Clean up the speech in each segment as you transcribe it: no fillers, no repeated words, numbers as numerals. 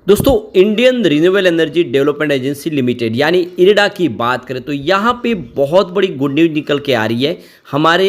दोस्तों, Indian renewable energy development agency limited यानी IRDA की बात करें तो यहाँ पे बहुत बड़ी गुड न्यूज निकल के आ रही है। हमारे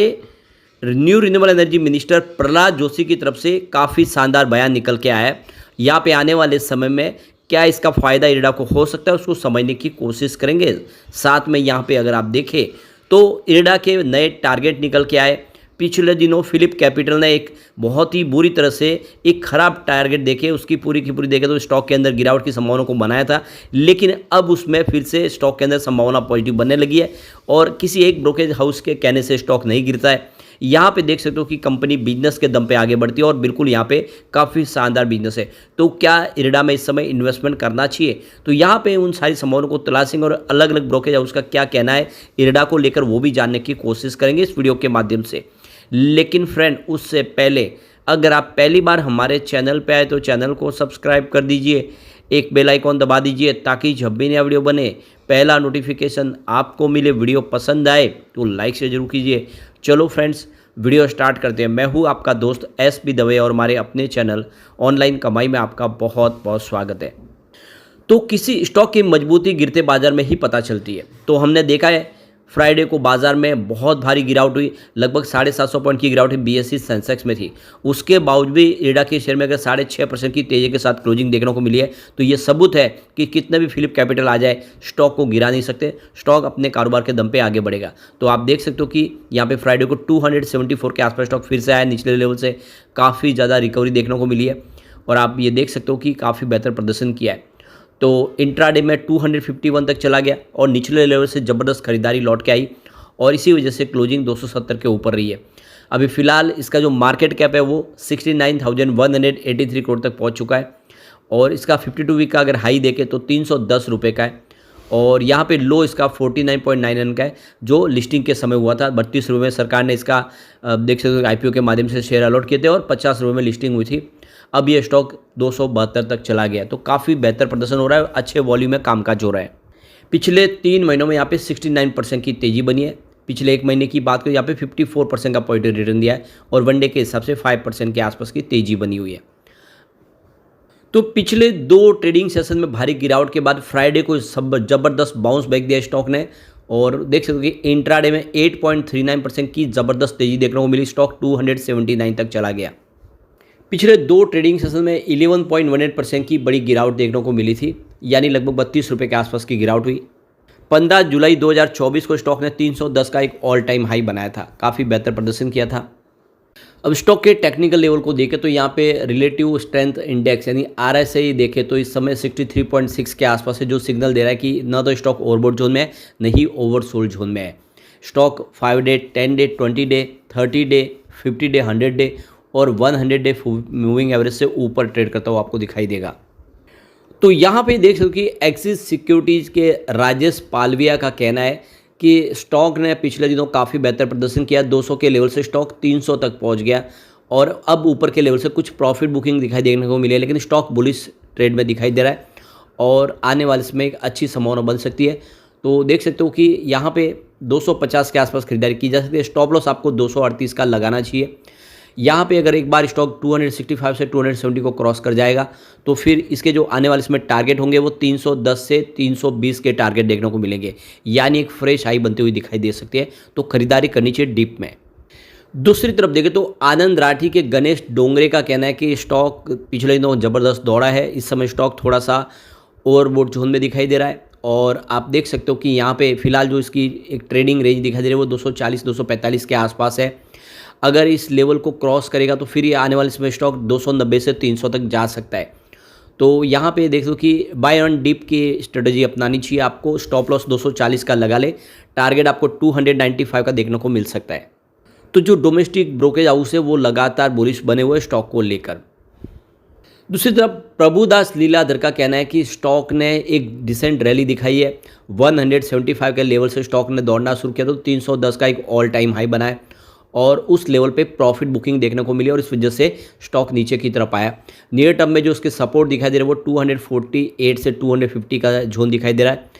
new renewable energy minister Prahlad Joshi की तरफ से काफ़ी शानदार बयान निकल के आया है। यहाँ पे आने वाले समय में क्या इसका फ़ायदा इरडा को हो सकता है, उसको समझने की कोशिश करेंगे। साथ में यहाँ पे अगर आप देखें तो इरडा के नए टारगेट निकल के आए। पिछले दिनों फिलिप कैपिटल ने एक बहुत ही बुरी तरह से एक खराब टारगेट देके उसकी पूरी की पूरी देखे तो स्टॉक के अंदर गिरावट की संभावना को बनाया था, लेकिन अब उसमें फिर से स्टॉक के अंदर संभावना पॉजिटिव बनने लगी है और किसी एक ब्रोकरेज हाउस के कहने से स्टॉक नहीं गिरता है। यहाँ पे देख सकते हो कि कंपनी बिजनेस के दम पे आगे बढ़ती है और बिल्कुल यहाँ पे काफ़ी शानदार बिजनेस है। तो क्या इरडा में इस समय इन्वेस्टमेंट करना चाहिए? तो यहाँ पे उन सारी संभावनाओं को तलाशेंगे और अलग अलग ब्रोकरेज हाउस का क्या कहना है इरडा को लेकर वो भी जानने की कोशिश करेंगे इस वीडियो के माध्यम से। लेकिन फ्रेंड, उससे पहले अगर आप पहली बार हमारे चैनल पे आए तो चैनल को सब्सक्राइब कर दीजिए, एक बेल आइकॉन दबा दीजिए ताकि जब भी नया वीडियो बने पहला नोटिफिकेशन आपको मिले। वीडियो पसंद आए तो लाइक से जरूर कीजिए। चलो फ्रेंड्स, वीडियो स्टार्ट करते हैं। मैं हूँ आपका दोस्त एस.बी. दवे और हमारे अपने चैनल ऑनलाइन कमाई में आपका बहुत बहुत स्वागत है। तो किसी स्टॉक की मजबूती गिरते बाजार में ही पता चलती है। तो हमने देखा है फ्राइडे को बाजार में बहुत भारी गिरावट हुई, लगभग 750 पॉइंट की गिरावट बीएसई सेंसेक्स में थी। उसके बावजूद भी इरडा के शेयर में अगर 6.5% की तेजी के साथ क्लोजिंग देखने को मिली है, तो ये सबूत है कि कितना भी फिलिप कैपिटल आ जाए स्टॉक को गिरा नहीं सकते। स्टॉक अपने कारोबार के दम पे आगे बढ़ेगा। तो आप देख सकते हो कि यहाँ पे फ्राइडे को 274 के आसपास स्टॉक फिर से आया, निचले लेवल से काफ़ी ज़्यादा रिकवरी देखने को मिली है और आप ये देख सकते हो कि काफ़ी बेहतर प्रदर्शन किया है। तो इंट्राडे में 251 तक चला गया और निचले लेवल से ज़बरदस्त खरीदारी लौट के आई और इसी वजह से क्लोजिंग 270 के ऊपर रही है। अभी फ़िलहाल इसका जो मार्केट कैप है वो 69,183 करोड़ तक पहुंच चुका है और इसका 52 वीक का अगर हाई देखें तो 310 रुपये का है और यहाँ पे लो इसका 49.99 का है जो लिस्टिंग के समय हुआ था। 32 रुपये में सरकार ने इसका देख सकते हो IPO के माध्यम से शेयर अलॉट किए थे और 50 रुपये में लिस्टिंग हुई थी। अब ये स्टॉक 272 तक चला गया, तो काफ़ी बेहतर प्रदर्शन हो रहा है, अच्छे वॉल्यूम में कामकाज हो रहा है। पिछले 3 महीनों में यहाँ पे 69% की तेज़ी बनी है। पिछले एक महीने की बात करें यहाँ पे 54% का पॉजिटिव रिटर्न दिया है और वनडे के हिसाब से 5% के आसपास की तेज़ी बनी हुई है। तो पिछले 2 ट्रेडिंग सेशन में भारी गिरावट के बाद फ्राइडे को सब जबरदस्त बाउंस बैक दिया स्टॉक ने और देख सकते हो कि इंट्राडे में 8.39% की ज़बरदस्त तेज़ी देखने को मिली। स्टॉक 279 तक चला गया। पिछले 2 ट्रेडिंग सेशन में 11.18% की बड़ी गिरावट देखने को मिली थी, यानी लगभग 32 रुपये के आसपास की गिरावट हुई। 15 जुलाई 2024 को स्टॉक ने 310 का एक ऑल टाइम हाई बनाया था, काफ़ी बेहतर प्रदर्शन किया था। अब स्टॉक के टेक्निकल लेवल को देखें तो यहाँ पे रिलेटिव स्ट्रेंथ इंडेक्स यानी RSI देखें तो इस समय 63.6 के आसपास है, जो सिग्नल दे रहा है कि न तो स्टॉक ओवरबॉट जोन में है, न ही ओवरसोल्ड जोन में है। Stock 5 day, 10 day, 20 day, 30 day, 50 day, 100 day और 100 डे मूविंग एवरेज से ऊपर ट्रेड करता हुआ आपको दिखाई देगा। तो यहाँ पे देख सकते हो कि एक्सिस सिक्योरिटीज़ के राजेश पालविया का कहना है कि स्टॉक ने पिछले दिनों काफ़ी बेहतर प्रदर्शन किया। 200 के लेवल से स्टॉक 300 तक पहुँच गया और अब ऊपर के लेवल से कुछ प्रॉफिट बुकिंग दिखाई देने को मिली है, लेकिन स्टॉक बुलिश ट्रेड में दिखाई दे रहा है और आने वाले समय एक अच्छी संभावना बन सकती है। तो देख सकते हो कि यहाँ पे 250 के आसपास खरीदारी की जा सकती है। स्टॉप लॉस आपको 238 का लगाना चाहिए। यहाँ पे अगर एक बार स्टॉक 265 से 270 को क्रॉस कर जाएगा तो फिर इसके जो आने वाले इसमें टारगेट होंगे वो 310 से 320 के टारगेट देखने को मिलेंगे, यानी एक फ्रेश हाई बनती हुई दिखाई दे सकती है। तो खरीदारी करनी चाहिए डीप में। दूसरी तरफ देखें तो आनंद राठी के गणेश डोंगरे का कहना है कि स्टॉक पिछले दिनों ज़बरदस्त दौड़ा है। इस समय स्टॉक थोड़ा सा ओवरबॉट जोन में दिखाई दे रहा है और आप देख सकते हो कि यहाँ पे फिलहाल जो इसकी एक ट्रेडिंग रेंज दिखाई दे रही है वो 240-245 के आसपास है। अगर इस लेवल को क्रॉस करेगा तो फिर ये आने वाले समय स्टॉक 290 से 300 तक जा सकता है। तो यहाँ पे देख लो कि बाय ऑन डिप की स्ट्रेटजी अपनानी चाहिए आपको। स्टॉप लॉस 240 का लगा ले, टारगेट आपको 295 का देखने को मिल सकता है। तो जो डोमेस्टिक ब्रोकरेज हाउस है वो लगातार बुलिश बने हुए स्टॉक को लेकर। दूसरी तरफ प्रभुदास लीलाधर का कहना है कि स्टॉक ने एक डिसेंट रैली दिखाई है। 175 के लेवल से स्टॉक ने दौड़ना शुरू किया तो 310 का एक ऑल टाइम हाई बनाया और उस लेवल पे प्रॉफिट बुकिंग देखने को मिली और इस वजह से स्टॉक नीचे की तरफ आया। नियर टर्म में जो उसके सपोर्ट दिखाई दे रहा है वो 248 से 250 का जोन दिखाई दे रहा है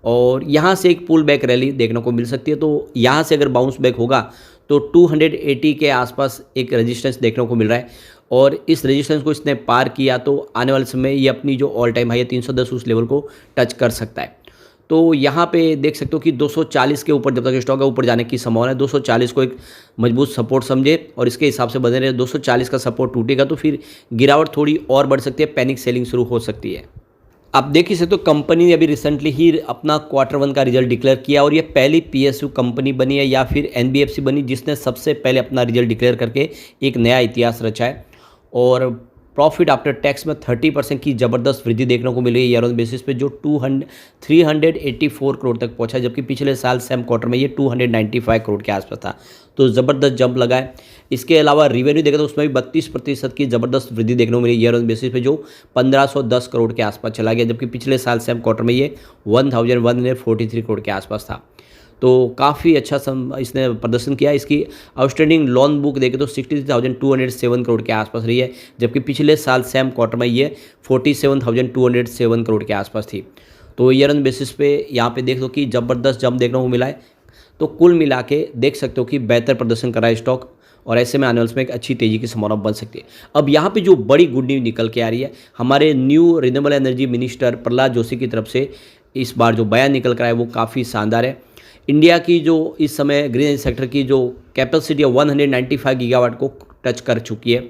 और यहाँ से एक पुल बैक रैली देखने को मिल सकती है। तो यहाँ से अगर बाउंस बैक होगा तो 280 के आसपास एक रेजिस्टेंस देखने को मिल रहा है और इस रेजिस्टेंस को इसने पार किया तो आने वाले समय ये अपनी जो ऑल टाइम हाई है 310 उस लेवल को टच कर सकता है। तो यहाँ पे देख सकते हो कि 240 के ऊपर जब तक स्टॉक है ऊपर जाने की संभावना है। 240 को एक मजबूत सपोर्ट समझे और इसके हिसाब से बने रहे। 240 का सपोर्ट टूटेगा तो फिर गिरावट थोड़ी और बढ़ सकती है, पैनिक सेलिंग शुरू हो सकती है। आप देख ही सकते हो कंपनी ने अभी रिसेंटली ही अपना Q1 का रिजल्ट डिक्लेयर किया और ये पहली PSU कंपनी बनी है या फिर NBFC बनी जिसने सबसे पहले अपना रिजल्ट डिक्लेयर करके एक नया इतिहास रचा है। और प्रॉफिट आफ्टर टैक्स में 30% की ज़बरदस्त वृद्धि देखने को मिली है ईयर ऑन बेसिस पे, जो 384 करोड़ तक पहुंचा, जबकि पिछले साल सेम क्वार्टर में ये 295 करोड़ के आसपास था। तो ज़बरदस्त जंप लगा है। इसके अलावा रिवेन्यू देखें तो उसमें भी 32% की ज़बरदस्त वृद्धि देखने को मिली ईयर ऑन बेसिस पे, जो 1510 करोड़ के आसपास चला गया, जबकि पिछले साल सेम क्वार्टर में ये 1143 करोड़ के आसपास था। तो काफ़ी अच्छा इसने प्रदर्शन किया। इसकी आउटस्टैंडिंग लोन बुक देखें तो 63,207 करोड़ के आसपास रही है, जबकि पिछले साल सेम क्वार्टर में ये 47,207 करोड़ के आसपास थी। तो ईयर ऑन बेसिस पे यहाँ पे देख लो कि ज़बरदस्त जंप देखने को मिला है। तो कुल मिला के देख सकते हो कि बेहतर प्रदर्शन कर रहा है स्टॉक और ऐसे में आने वाले में एक अच्छी तेज़ी की संभावना बन सकती है। अब यहाँ पे जो बड़ी गुड न्यूज़ निकल के आ रही है, हमारे new renewable energy minister Prahlad Joshi की तरफ से इस बार जो बयान निकल कर आया वो काफ़ी शानदार है। इंडिया की जो इस समय ग्रीन एनर्जी सेक्टर की जो कैपेसिटी है 195 गीगावाट को टच कर चुकी है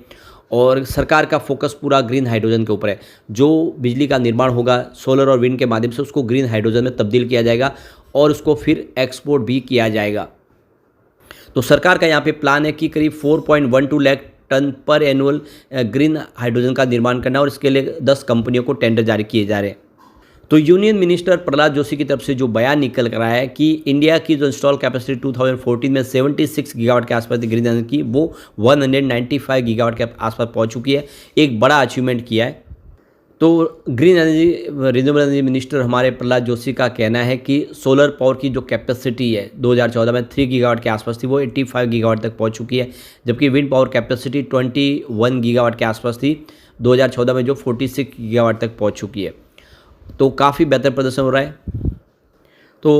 और सरकार का फोकस पूरा ग्रीन हाइड्रोजन के ऊपर है। जो बिजली का निर्माण होगा सोलर और विंड के माध्यम से उसको ग्रीन हाइड्रोजन में तब्दील किया जाएगा और उसको फिर एक्सपोर्ट भी किया जाएगा। तो सरकार का यहाँ पे प्लान है कि करीब 4.12 लाख टन पर एनुअल ग्रीन हाइड्रोजन का निर्माण करना और इसके लिए 10 कंपनियों को टेंडर जारी किए जा रहे हैं। तो यूनियन मिनिस्टर प्रहलाद जोशी की तरफ से जो बयान निकल कर आया है कि इंडिया की जो इंस्टॉल कैपेसिटी 2014 में 76 गीगावाट के आसपास थी ग्रीन एनर्जी की, वो 195 गीगावाट के आसपास पहुंच चुकी है। एक बड़ा अचीवमेंट किया है। तो green energy renewable energy minister हमारे प्रहलाद जोशी का कहना है कि सोलर पावर की जो कैपेसिटी है 2014 में 3 गीगावाट के आसपास थी, वो 85 गीगावाट तक पहुंच चुकी है, जबकि विंड पावर कैपेसिटी 21 गीगावाट के आसपास थी 2014 में, जो 46 गीगावाट तक पहुंच चुकी है। तो काफ़ी बेहतर प्रदर्शन हो रहा है। तो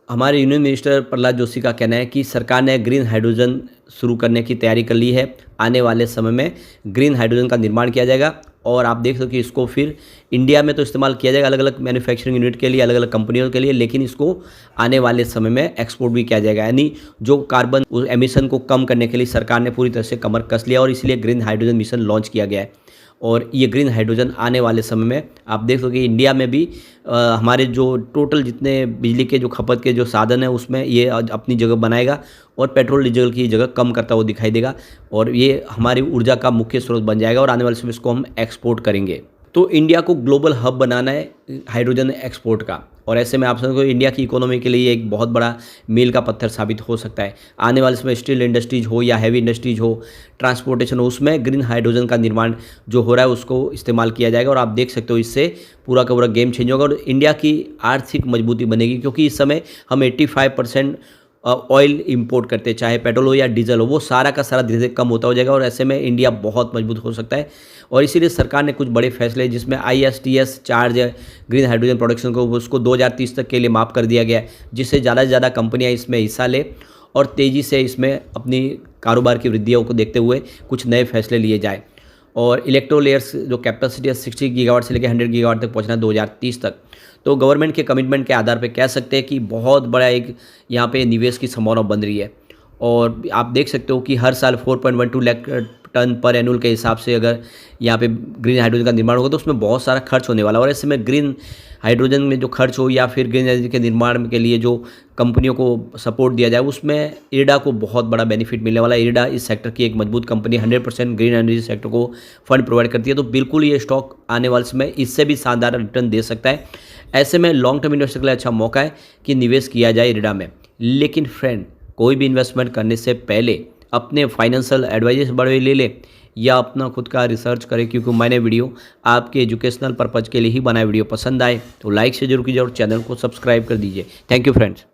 हमारे यूनियन मिनिस्टर प्रहलाद जोशी का कहना है कि सरकार ने ग्रीन हाइड्रोजन शुरू करने की तैयारी कर ली है। आने वाले समय में ग्रीन हाइड्रोजन का निर्माण किया जाएगा और आप देख सकते हो कि इसको फिर इंडिया में तो इस्तेमाल किया जाएगा अलग अलग मैन्युफैक्चरिंग यूनिट के लिए, अलग अलग कंपनियों के लिए, लेकिन इसको आने वाले समय में एक्सपोर्ट भी किया जाएगा। यानी जो कार्बन एमिशन को कम करने के लिए सरकार ने पूरी तरह से कमर कस लिया और इसलिए ग्रीन हाइड्रोजन मिशन लॉन्च किया गया है। और ये ग्रीन हाइड्रोजन आने वाले समय में आप देख सकोगे इंडिया में भी हमारे जो टोटल जितने बिजली के जो खपत के जो साधन है उसमें ये अपनी जगह बनाएगा और पेट्रोल डीजल की जगह कम करता हुआ दिखाई देगा और ये हमारी ऊर्जा का मुख्य स्रोत बन जाएगा और आने वाले समय इसको हम एक्सपोर्ट करेंगे। तो इंडिया को ग्लोबल हब बनाना है हाइड्रोजन एक्सपोर्ट का और ऐसे में आप समझो इंडिया की इकोनॉमी के लिए एक बहुत बड़ा मील का पत्थर साबित हो सकता है। आने वाले समय स्टील इंडस्ट्रीज हो या हैवी इंडस्ट्रीज हो, ट्रांसपोर्टेशन हो, उसमें ग्रीन हाइड्रोजन का निर्माण जो हो रहा है उसको इस्तेमाल किया जाएगा और आप देख सकते हो इससे पूरा का पूरा गेम चेंज होगा और इंडिया की आर्थिक मजबूती बनेगी, क्योंकि इस समय हम 85% ऑयल इंपोर्ट करते हैं, चाहे पेट्रोल हो या डीजल हो, वो सारा का सारा धीरे धीरे कम होता हो जाएगा और ऐसे में इंडिया बहुत मजबूत हो सकता है। और इसीलिए सरकार ने कुछ बड़े फैसले जिसमें ISTS charge green hydrogen production को उसको 2030 तक के लिए माफ़ कर दिया गया है, जिससे ज़्यादा से ज़्यादा कंपनियां इसमें हिस्सा ले और तेज़ी से इसमें अपनी कारोबार की वृद्धियों को देखते हुए कुछ नए फैसले लिए जाए। और इलेक्ट्रोलेयर्स जो कैपेसिटी है 60 गीगावाट से लेकर 100 गीगावाट तक पहुंचना 2030 तक। तो गवर्नमेंट के कमिटमेंट के आधार पे कह सकते हैं कि बहुत बड़ा एक यहाँ पे निवेश की संभावना बन रही है। और आप देख सकते हो कि हर साल 4.12 लाख टन पर एनुअल के हिसाब से अगर यहाँ पे ग्रीन हाइड्रोजन का निर्माण होगा तो उसमें बहुत सारा खर्च होने वाला है। और ऐसे में ग्रीन हाइड्रोजन में जो खर्च हो या फिर ग्रीन एनर्जी के निर्माण के लिए जो कंपनियों को सपोर्ट दिया जाए उसमें इरिडा को बहुत बड़ा बेनिफिट मिलने वाला है। इरिडा इस सेक्टर की एक मजबूत कंपनी 100% ग्रीन एनर्जी सेक्टर को फंड प्रोवाइड करती है। तो बिल्कुल ये स्टॉक आने वाले समय इससे भी शानदार रिटर्न दे सकता है। ऐसे में लॉन्ग टर्म इन्वेस्टर के लिए अच्छा मौका है कि निवेश किया जाए इरिडा में। लेकिन फ्रेंड, कोई भी इन्वेस्टमेंट करने से पहले अपने फाइनेंशियल एडवाइजर से बड़े ले ले या अपना खुद का रिसर्च करें, क्योंकि मैंने वीडियो आपके एजुकेशनल पर्पज़ के लिए ही बनाया। वीडियो पसंद आए तो लाइक से जरूर कीजिए और चैनल को सब्सक्राइब कर दीजिए। Thank you friends.